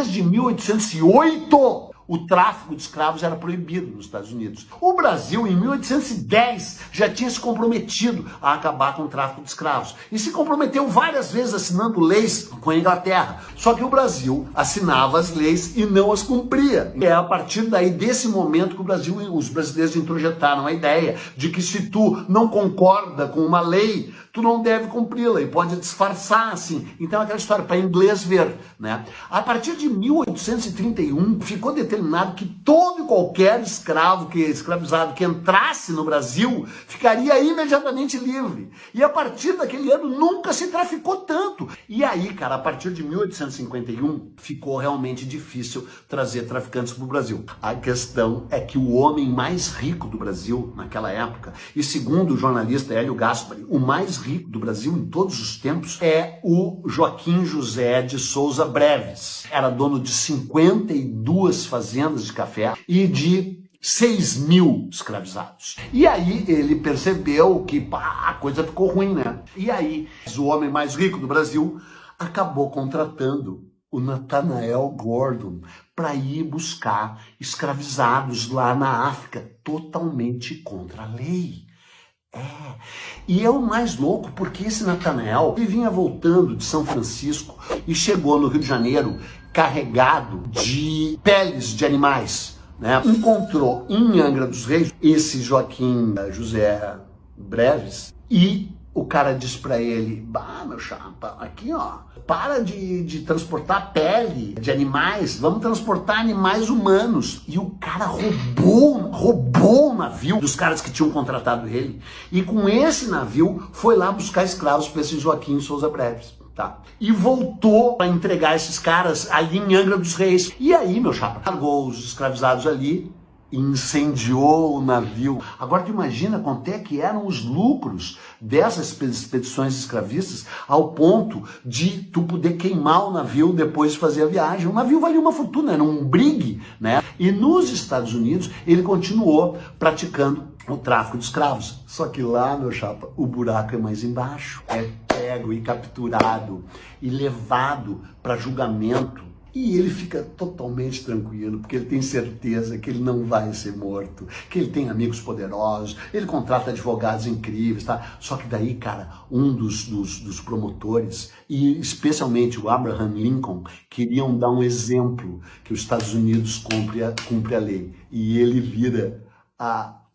desde 1808, o tráfico de escravos era proibido nos Estados Unidos. O Brasil, em 1810, já tinha se comprometido a acabar com o tráfico de escravos. E se comprometeu várias vezes assinando leis com a Inglaterra. Só que o Brasil assinava as leis e não as cumpria. E é a partir daí, desse momento, que os brasileiros introjetaram a ideia de que se tu não concorda com uma lei, tu não deve cumpri-la e pode disfarçar assim. Então é aquela história para inglês ver, né? A partir de 1831 ficou determinado que todo e qualquer escravizado que entrasse no Brasil ficaria imediatamente livre. E a partir daquele ano nunca se traficou tanto. E aí, cara, a partir de 1851 ficou realmente difícil trazer traficantes para o Brasil. A questão é que o homem mais rico do Brasil naquela época, e segundo o jornalista Hélio Gaspari, o mais rico do Brasil em todos os tempos é o Joaquim José de Souza Breves. Era dono de 52 fazendas de café e de 6.000 escravizados. E aí ele percebeu que a coisa ficou ruim, né? E aí o homem mais rico do Brasil acabou contratando o Nathanael Gordon para ir buscar escravizados lá na África, totalmente contra a lei. E é o mais louco, porque esse Nathanael vinha voltando de São Francisco e chegou no Rio de Janeiro carregado de peles de animais, né? Encontrou em Angra dos Reis esse Joaquim José Breves e o cara disse pra ele: bah, meu chapa, aqui ó, para de transportar pele de animais, vamos transportar animais humanos. E o cara roubou o navio dos caras que tinham contratado ele, e com esse navio foi lá buscar escravos para esse Joaquim Souza Breves. Tá. E voltou para entregar esses caras ali em Angra dos Reis. E aí, meu chapa, largou os escravizados ali, incendiou o navio. Agora tu imagina quanto é que eram os lucros dessas expedições escravistas, ao ponto de tu poder queimar o navio depois de fazer a viagem. O navio valia uma fortuna, era um brig, né? E nos Estados Unidos ele continuou praticando o tráfico de escravos. Só que lá, meu chapa, o buraco é mais embaixo. É pego e capturado e levado para julgamento. E ele fica totalmente tranquilo, porque ele tem certeza que ele não vai ser morto, que ele tem amigos poderosos, ele contrata advogados incríveis, tá? Só que daí, cara, um dos promotores, e especialmente o Abraham Lincoln, queriam dar um exemplo que os Estados Unidos cumpre a lei. E ele vira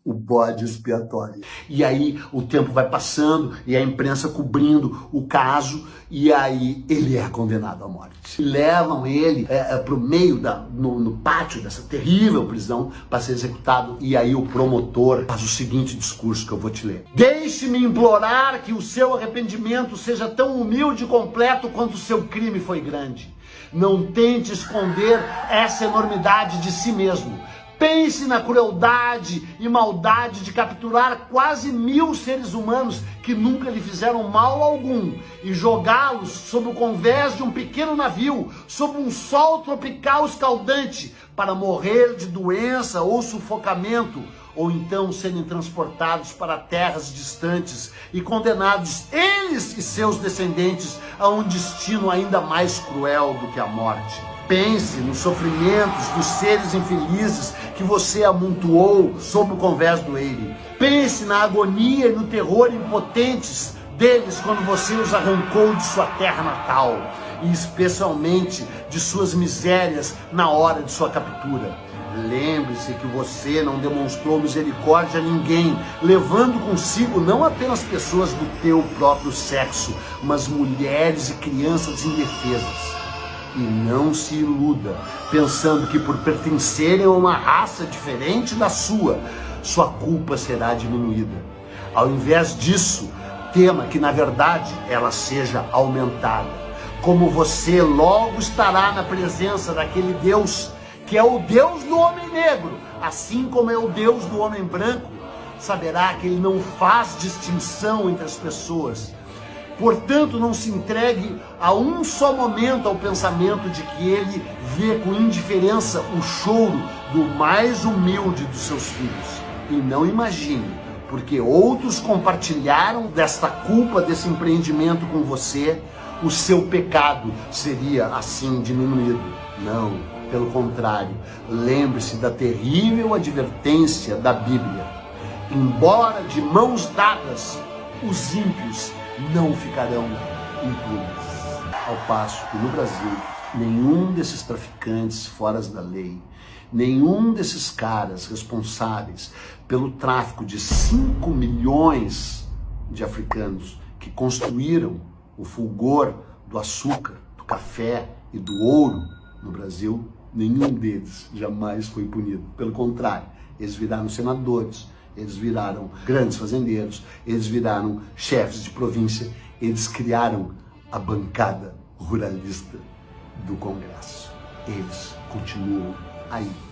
o bode expiatório. E aí o tempo vai passando e a imprensa cobrindo o caso, e aí ele é condenado à morte. Levam ele pro meio no pátio dessa terrível prisão para ser executado. E aí o promotor faz o seguinte discurso que eu vou te ler: deixe-me implorar que o seu arrependimento seja tão humilde e completo quanto o seu crime foi grande. Não tente esconder essa enormidade de si mesmo. Pense na crueldade e maldade de capturar quase 1.000 seres humanos que nunca lhe fizeram mal algum e jogá-los sob o convés de um pequeno navio, sob um sol tropical escaldante, para morrer de doença ou sufocamento, ou então serem transportados para terras distantes e condenados, eles e seus descendentes, a um destino ainda mais cruel do que a morte. Pense nos sofrimentos dos seres infelizes que você amontoou sob o convés do Eire. Pense na agonia e no terror impotentes deles quando você os arrancou de sua terra natal, e especialmente de suas misérias na hora de sua captura. Lembre-se que você não demonstrou misericórdia a ninguém, levando consigo não apenas pessoas do teu próprio sexo, mas mulheres e crianças indefesas. E não se iluda, pensando que por pertencerem a uma raça diferente da sua culpa será diminuída. Ao invés disso, tema que na verdade ela seja aumentada. Como você logo estará na presença daquele Deus, que é o Deus do homem negro, assim como é o Deus do homem branco, saberá que ele não faz distinção entre as pessoas. Portanto, não se entregue a um só momento ao pensamento de que ele vê com indiferença o choro do mais humilde dos seus filhos. E não imagine, porque outros compartilharam desta culpa, desse empreendimento com você, o seu pecado seria assim diminuído. Não, pelo contrário, lembre-se da terrível advertência da Bíblia. Embora de mãos dadas, os ímpios não ficarão impunes. Ao passo que no Brasil, nenhum desses traficantes fora da lei, nenhum desses caras responsáveis pelo tráfico de 5 milhões de africanos que construíram o fulgor do açúcar, do café e do ouro no Brasil, nenhum deles jamais foi punido. Pelo contrário, eles viraram senadores, eles viraram grandes fazendeiros, eles viraram chefes de província, eles criaram a bancada ruralista do Congresso. Eles continuam aí.